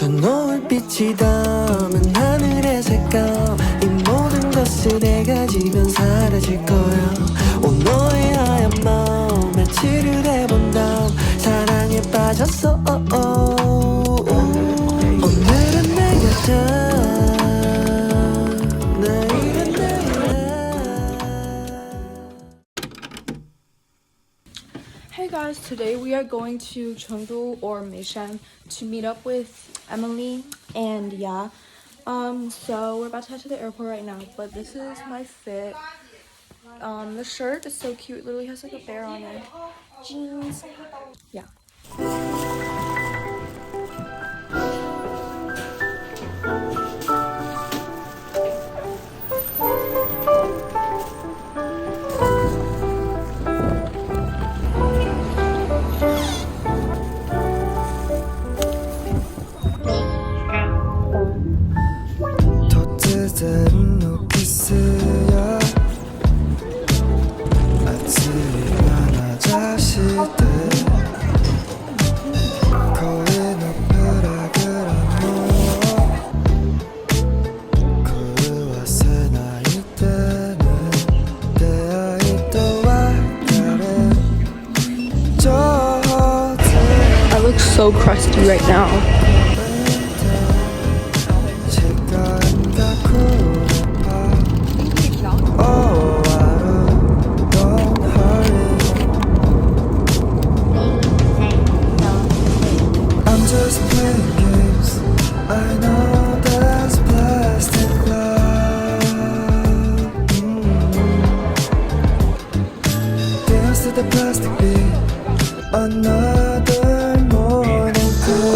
저 노을빛이 담은 하늘의 색감 이 모든 것을 내가 지면 사라질 거야 온 너의 하얀 마음 며칠을 해본 다음 사랑에 빠졌어 오늘은 내가 내일은 Hey guys, today we are going to Chengdu or Meishan to meet up with Emily and yeah. So we're about to head to the airport right now, but this is my fit. The shirt is so cute, it literally has like a bear on it. Jeans. Yeah. I look so crusty right now.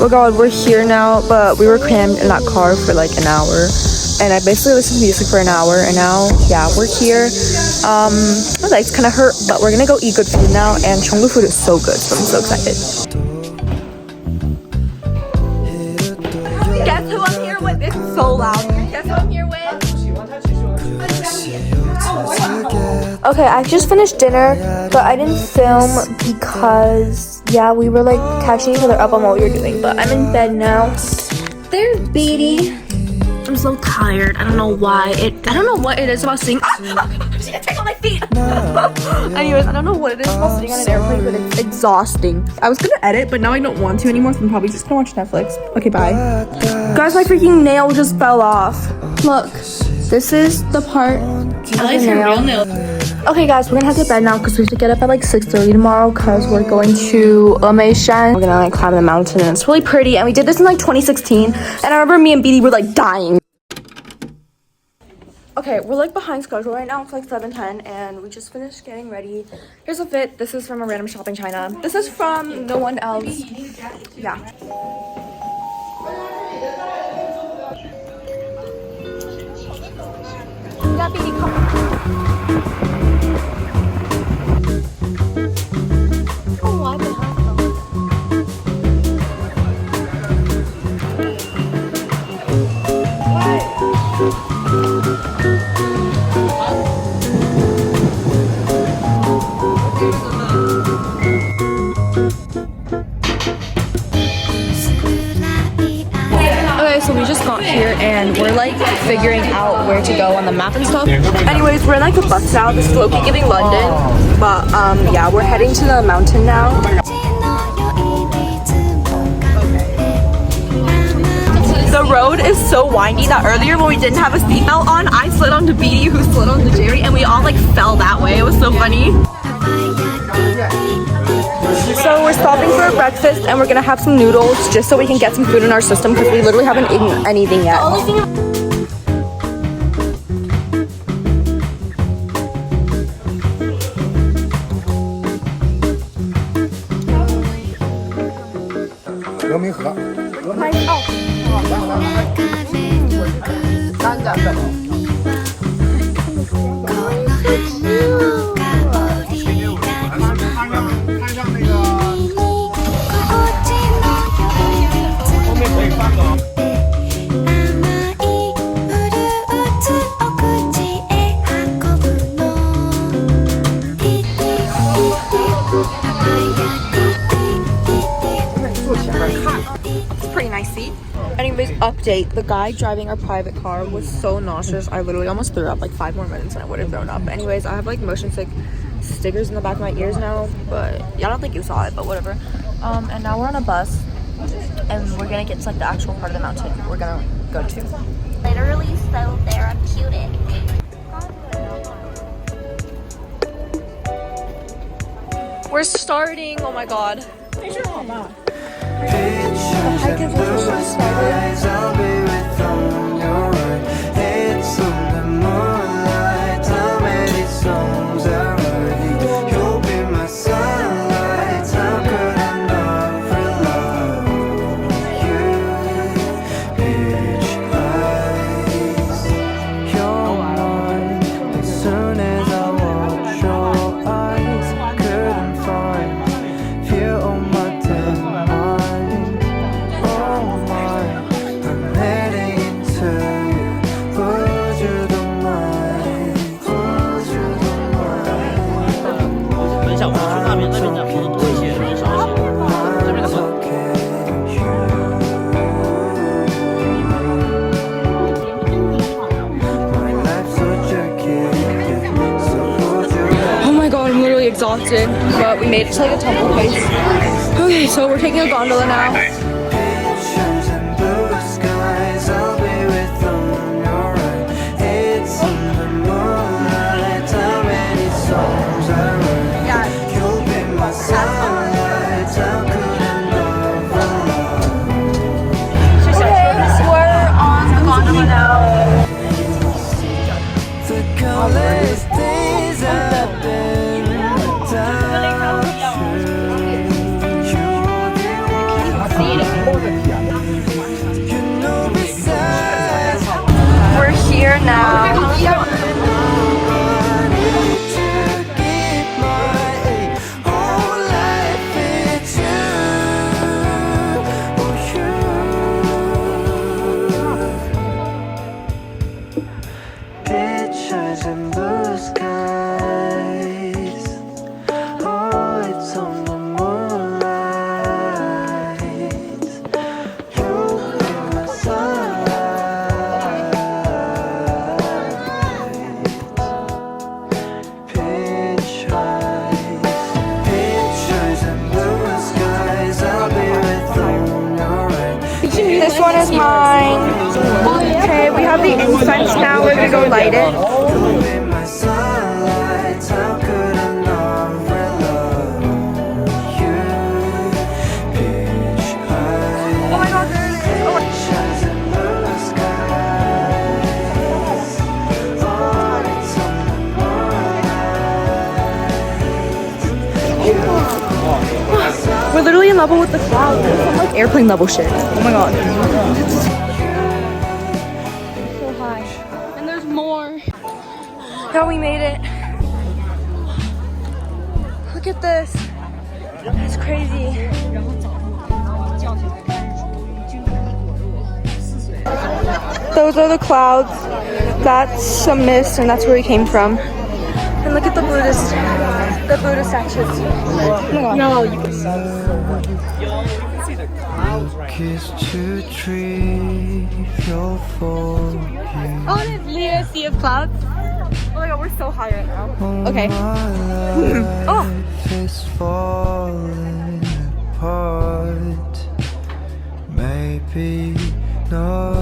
Oh god, we're here now, but we were crammed in that car for like an hour and I basically listened to music for an hour and now yeah, we're here. My legs kind of hurt, but we're gonna go eat good food now and chengdu food is so good, so I'm so excited. Guess who I'm here with? It's so loud. Guess who I'm here with? Okay, I just finished dinner, but I didn't film because, yeah, we were like catching each other up on what we were doing. But I'm in bed now. There's Beatty. I'm so tired. I don't know why. I don't know what it is about seeing. She can take on my feet. Anyways, I don't know what it is about sitting on an airplane, but it's exhausting. I was gonna edit, but now I don't want to anymore, so I'm probably just gonna watch Netflix. Okay, bye. Guys, my freaking nail just fell off. Look, this is the part of the nail. Okay guys, we're gonna head to bed now because we have to get up at like 6:30 tomorrow because we're going to Meishan. We're gonna like climb the mountain and it's really pretty and we did this in like 2016 and I remember me and Beatty were like dying. Okay, we're like behind schedule right now. It's like 7:10 and we just finished getting ready. Here's a fit. This is from a random shop in China. This is from no one else. Yeah. Yeah, Beatty, come. So we just got here and we're like figuring out where to go on the map and stuff. Anyways, we're in like the bus now. This is low-key giving London, but yeah, we're heading to the mountain now. The road is so windy that earlier when we didn't have a seatbelt on, I slid onto Beatty who slid onto Jerry and we all like fell that way. It was so funny. So we're stopping for breakfast and we're gonna have some noodles just so we can get some food in our system because we literally haven't eaten anything yet. It's pretty nice. I see. Anyways, update. The guy driving our private car was so nauseous. I literally almost threw up like 5 more minutes and I would have thrown up. Anyways, I have like motion sick stickers in the back of my ears now, but yeah, I don't think you saw it, but whatever. And now we're on a bus and we're gonna get to like the actual part of the mountain we're gonna go to. Literally so therapeutic. We're starting. Oh my god. The hike is officially started. Exhausted, but we made it to like a temple place. Okay, so we're taking a gondola now. We're on the gondola now. We're here now. Pictures in blue skies. Oh, it's on the moonlight. You'll be my sunlight. Pictures in blue skies. I'll be with you on your right. This one is mine. Okay, we have the incense now. We're gonna go light it. You'll be my sunlight. How could I not love you? Pitch high. Oh my god, there it is. Oh, Shines in blue skies. Oh, it's on the moonlight. we're literally in level with the clouds. It's some, like airplane level shit. Oh my god. So high. And there's more. Now we made it. Look at this. That's crazy. Those are the clouds. That's some mist, and that's where we came from. And look at the Buddha statues. Oh my god. No, you can see the clouds right now. Kiss to trivial for you. Oh, there's Leah, sea of clouds. Oh my god, we're so high right now. Okay. Oh. Is falling apart. Maybe no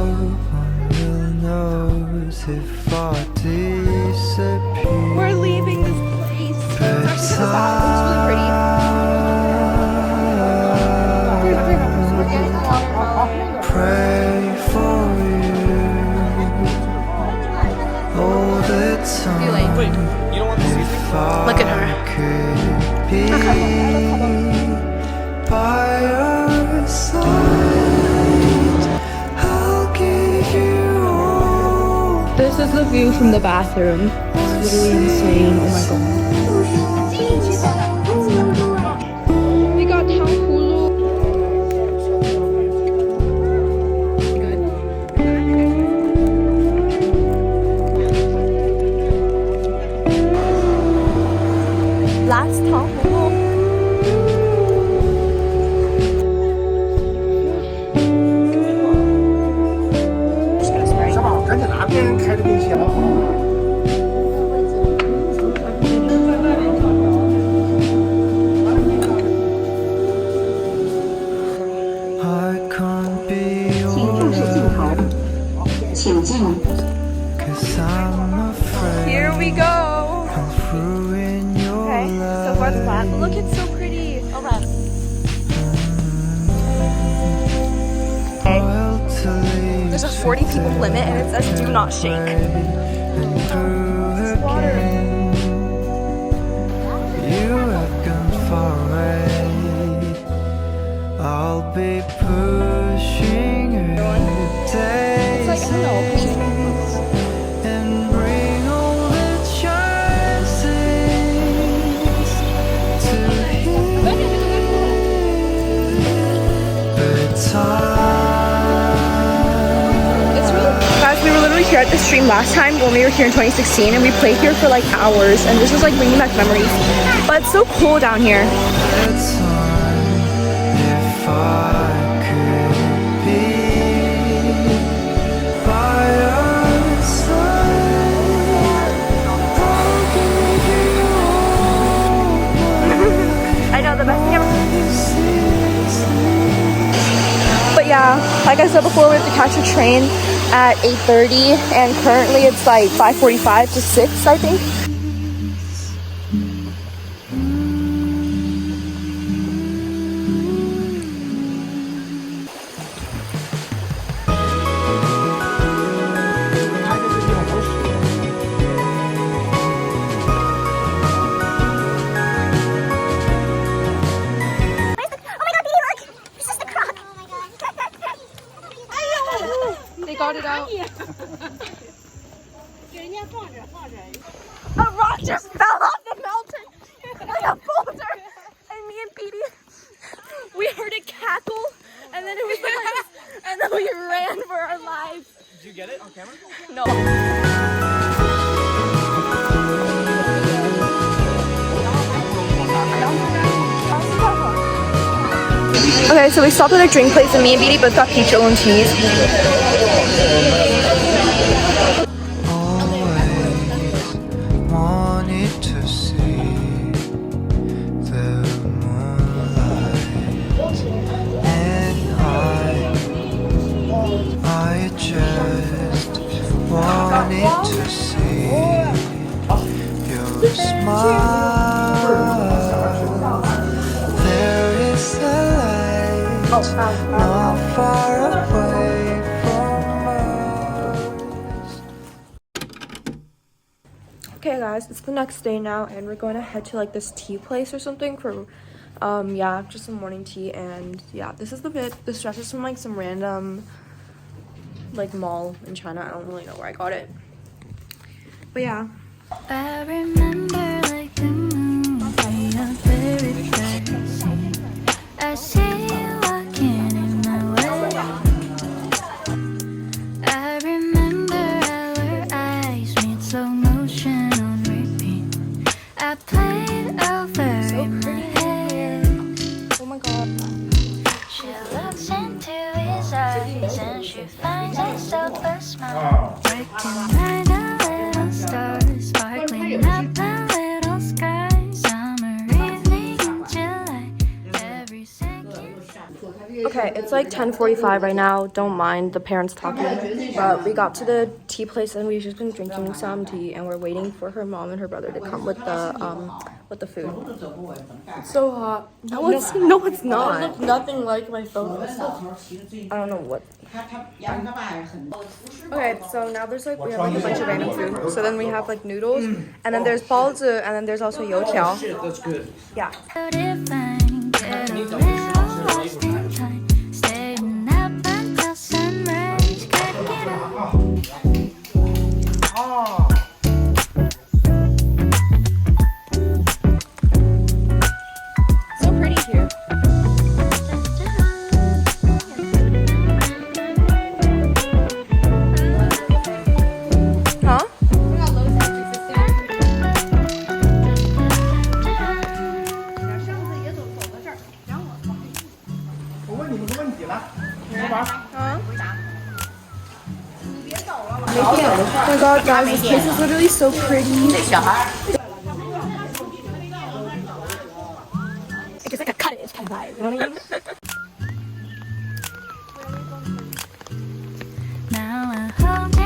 one will notice if I disappear. We're leaving this place. It's actually kind of sad. It's really pretty. We're getting water. Pray for you all the time. Wait, you don't want to see it? Look at her. Could be by your side. I'll give you all. This is the view from the bathroom. It's literally insane. Oh my god. We got tanghulu. Last tanghulu. 'Cause I'm afraid Here we go. I'll ruin your Okay, so far the flat, but look, it's so pretty. Okay. Spoiled to leave There's a 40 people limit and it says do not shake. and through again. You have gone far away. I'll be pushing you daisies and bring all the chances to heal. But Guys, we were literally here at the stream last time when we were here in 2016 and we played here for like hours and this is like bringing back memories. But it's so cool down here. it's on if I could be by your side. I'll give you all I know, the best thing ever. my But yeah, like I said before, we have to catch a train at 8:30 and currently it's like 5:45 to 6, I think. They got it out. A rock just fell off the mountain like a boulder. And me and Petey, we heard it cackle and then it was like, and then we ran for our lives. Did you get it on camera? No. Okay, so we stopped at a drink place and me and Petey both got peach and cheese. always wanted to see the moonlight, and I just wanted to see your smile. There is a light not far away from us. Okay guys, it's the next day now and we're going to head to like this tea place or something for yeah, just some morning tea. And yeah, this is the bit. This dress is from like some random like mall in China. I don't really know where I got it, but yeah. I remember like the movie, your very first scene. I see you walking in my way. I remember our eyes meet slow motion on repeat. I played over in my head. Oh my god. She looks into his eyes and she finds herself a smile. Breaking right a little star, sparkling up a little sky. Summer evening in July, every second. Okay, it's like 10:45 right now. Don't mind the parents talking, but we got to the tea place and we've just been drinking some tea and we're waiting for her mom and her brother to come with the food. It's so hot. No, it's not. It looks nothing like my photos. I don't know what. Okay, so now there's like we have like a bunch of random food. So then we have like noodles, and then there's baozi, and then there's also youtiao. Shit, that's good. Yeah. Divine, get a little lost in time. Staying up until sunrise, gotta get up. So pretty here. Huh? Oh my god, guys, this place is literally so pretty. I guess like a cottage kind of vibe, you know what I mean? Now I hope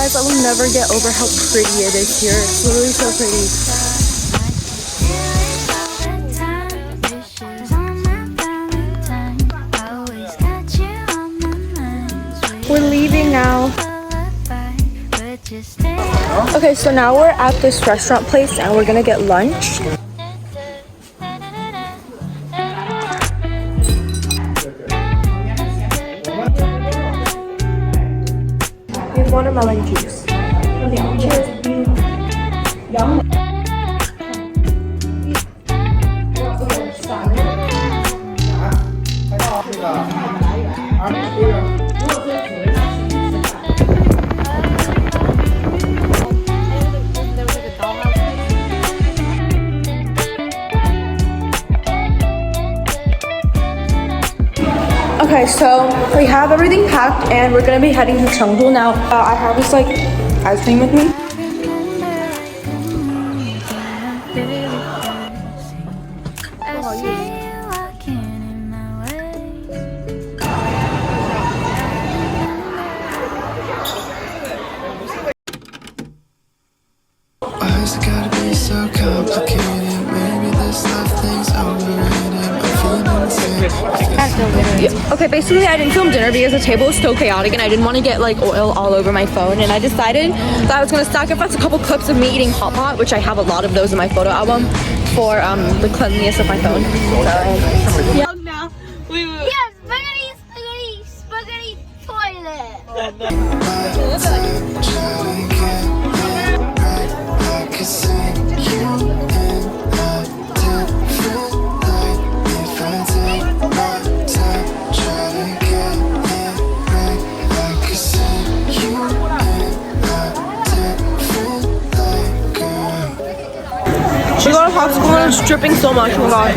guys, I will never get over how pretty it is here. It's literally so pretty. We're leaving now. Okay, so now we're at this restaurant place and we're gonna get lunch. We have watermelon juice. Cheers. Okay, so we have everything packed and we're gonna be heading to chengdu now. I have this like ice cream with me. Why's it gotta be so complicated? Maybe this love thing's overrated. I'm feeling insane. Okay, basically I didn't film dinner because the table was so chaotic and I didn't want to get like oil all over my phone, and I decided that I was gonna sacrifice a couple clips of me eating hot pot, which I have a lot of those in my photo album, for the cleanliness of my phone. So, yeah. Yes, spaghetti, spaghetti, spaghetti toilet. We got a popsicle and it's dripping so much. Oh my god.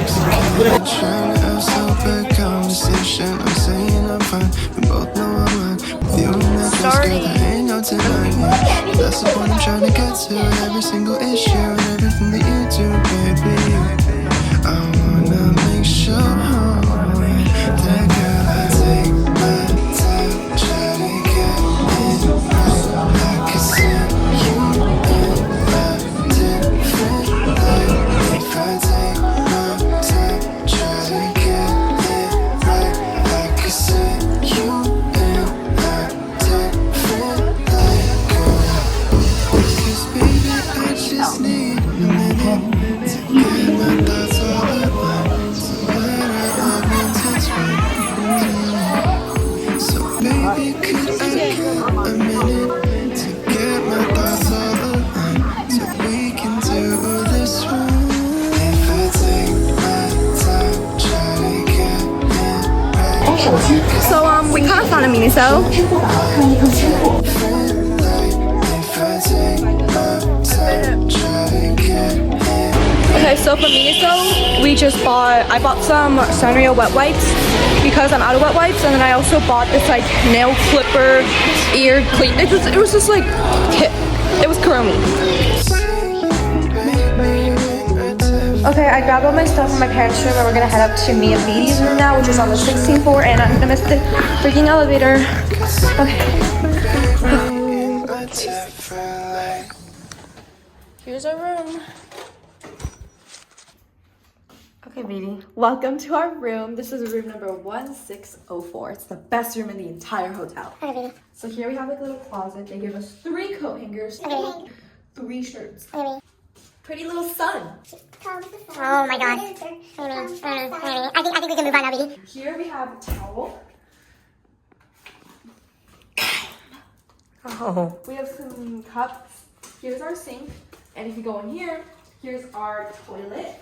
Starting. That's the point I'm trying to get to. Every single issue and everything that you do, baby. I wanna make sure that girl, I take my time, try to get it right. I can see you in a different light. If I take my time, try to get it right. I can see you in a different light, girl. Cause baby, I just need a minute to get my thoughts all at once. So let our love intertwine. So baby, could I get a minute to get my thoughts all aligned, so we can do this one? If I take my time, try to get it right. So we kind of found a Miniso. If I take my time, try to get it. Okay, so for Miniso, I bought some Sanrio wet wipes because I'm out of wet wipes, and then I also bought this like nail clipper ear clean. It was just like, it was Kuromi. Okay, I grabbed all my stuff from my parents' room and we're gonna head up to me and Beatty's room now, which is on the 16th floor, and I'm gonna miss the freaking elevator. Okay. Here's our room. Okay, Beatty, welcome to our room. This is room number 1604. It's the best room in the entire hotel. Okay. So here we have like a little closet. They give us 3 coat hangers, Okay. 3 shirts. Okay. Pretty little sun. Oh my god. I think we can move on now, baby. Here we have a towel. Oh. We have some cups. Here's our sink. And if you go in here, here's our toilet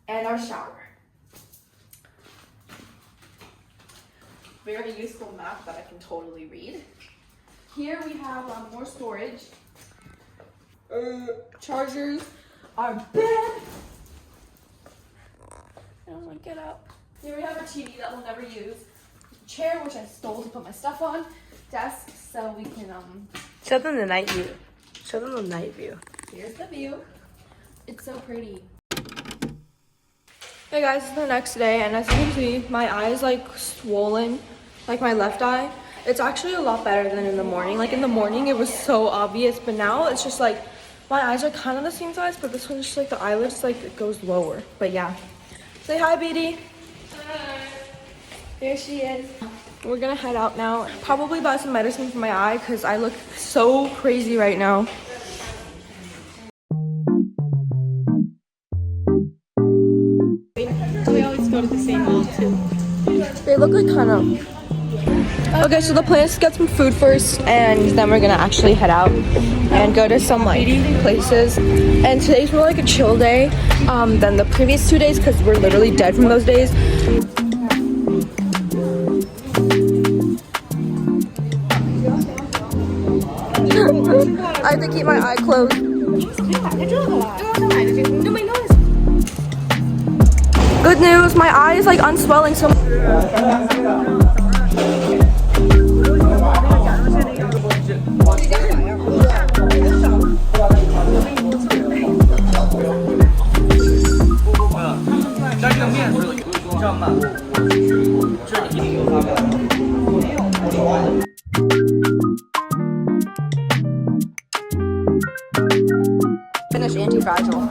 and our shower. Very useful map that I can totally read. Here we have more storage. Chargers, our bed. I don't want to get up. Here we have our TV that we'll never use. Chair, which I stole to put my stuff on. Desk, so we can Show them the night view. Show them the night view. Here's the view. It's so pretty. Hey guys, it's the next day, and as you can see, my eye is like swollen, like my left eye. It's actually a lot better than in the morning. Like in the morning, it was so obvious, but now it's just like my eyes are kind of the same size, but this one's just like the eyelids like it goes lower. But yeah, say hi, Beatty. Hi. There she is. We're gonna head out now. Probably buy some medicine for my eye because I look so crazy right now. We always go to the same mall too. They look like kind of. Okay, so the plan is to get some food first, and then we're gonna actually head out and go to some like places. And today's more like a chill day than the previous 2 days because we're literally dead from those days. I have to keep my eye closed. Good news, my eye is like unswelling so much. Finish anti-fragile.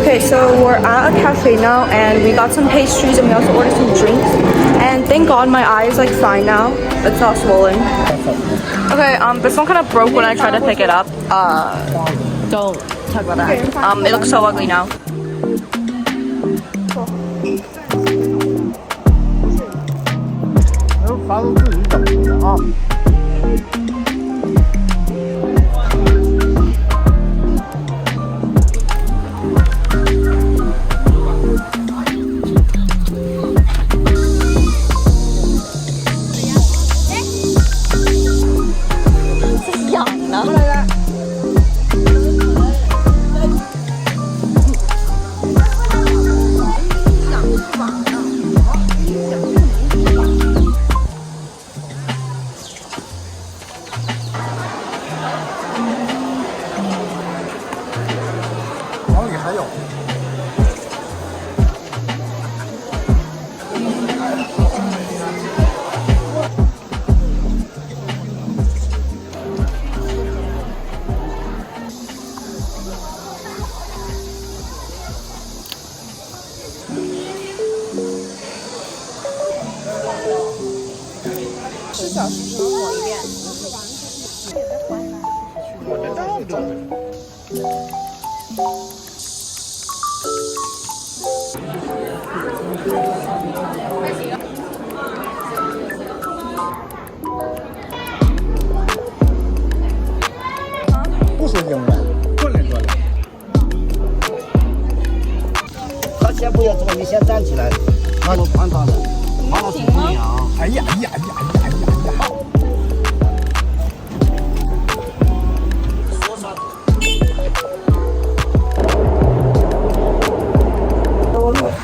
Okay, so we're at a cafe now and we got some pastries and we also ordered some drinks. And thank God my eye is like fine now. It's not swollen. Okay, this one kind of broke when I tried to pick it up. Don't talk about that. It looks so ugly now.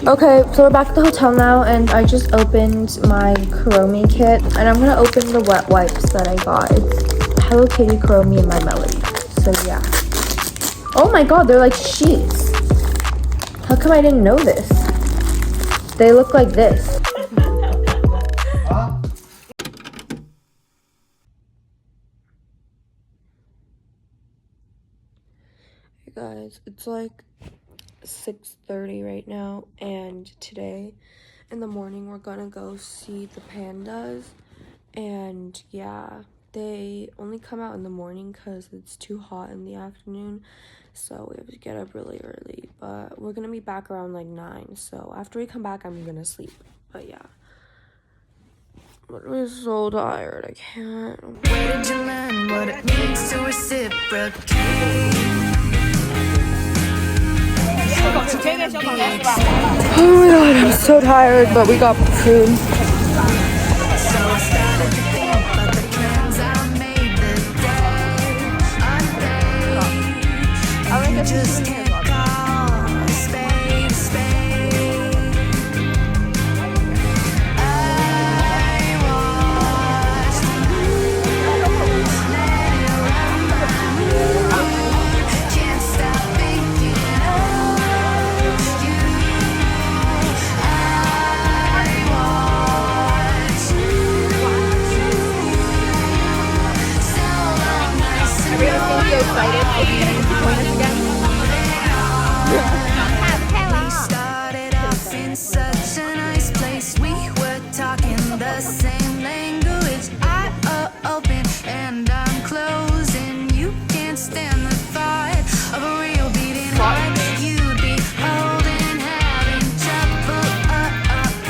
Okay, so we're back at the hotel now, and I just opened my Kuromi kit, and I'm gonna open the wet wipes that I got. It's Hello Kitty, Kuromi, and My Melody. So yeah. Oh my god, they're like sheets. How come I didn't know this? They look like this. Hey guys, it's like 6:30 right now, and today in the morning we're gonna go see the pandas. And yeah, they only come out in the morning because it's too hot in the afternoon, so we have to get up really early. But we're gonna be back around like 9, so after we come back I'm gonna sleep. But yeah, I'm so tired. I can't. Where did you learn what it means to reciprocate? Oh my god, I'm so tired, but we got food. So I started to think about the plans I made the day. You just can't call a spade a spade. I watched the moon let it run by. Can't stop thinking of you. I watched you. So nice to know you. We started off in such a nice place. We were talking the same language. I open and I'm closing. You can't stand the thought of a real beating heart. You'd be holding, having trouble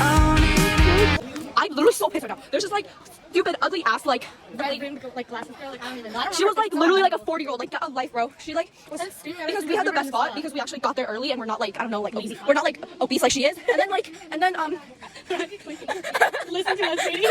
owning. I'm literally so pissed right now. There's just like stupid, ugly ass like Red rimmed like glasses girl, like I don't even know. she was like literally like a 40-year-old, like get a life, bro. She like was because we had the best spot because we actually got there early and we're not like I don't know like obese. We're not like obese like she is. And then Listen to us, sweetie.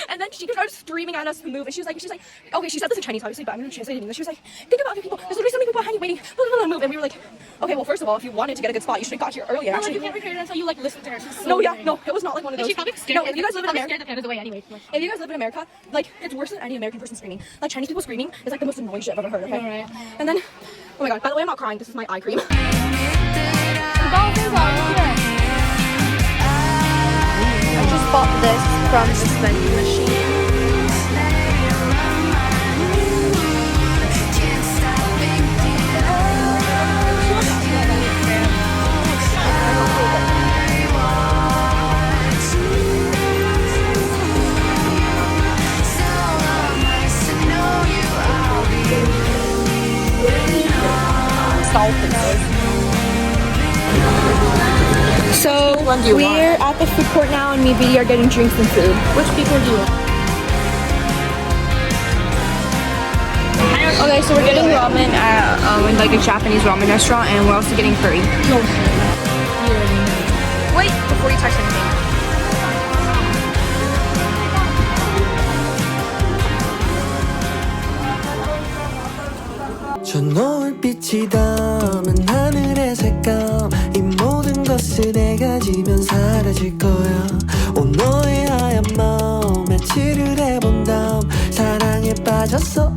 and then she started screaming at us to move and she was like okay, she said this in Chinese obviously, but I'm gonna translate it in English. She was like, think about other people. There's literally so many people behind you waiting. Blah, blah, blah, move. And we were like, okay, well first of all, if you wanted to get a good spot, you should have got here earlier. No, like Actually, you can't record it until you like listen to her. She's so no, yeah, annoying. no, it was not like one of Like, those. she's probably scared. No, if you guys live in probably America, scared the pandas away anyway. if you guys live in America, like it's worse than any American person screaming. Like Chinese people screaming is like the most annoying shit I've ever heard. Okay. Alright. And then, oh my god. By the way, I'm not crying. This is my eye cream. I I just bought this from this vending machine. can't stop thinking of So we're at the food court now, and me and BD are getting drinks and food. Which people do you? Okay, so we're getting ramen at in like a Japanese ramen restaurant, and we're also getting curry. Wait, before you touch anything. 저 노을빛이 담은 하늘의 색감 이 모든 것을 내가 지면 사라질 거야 온 너의 하얀 마음에 칠을 해본 다음 사랑에 빠졌어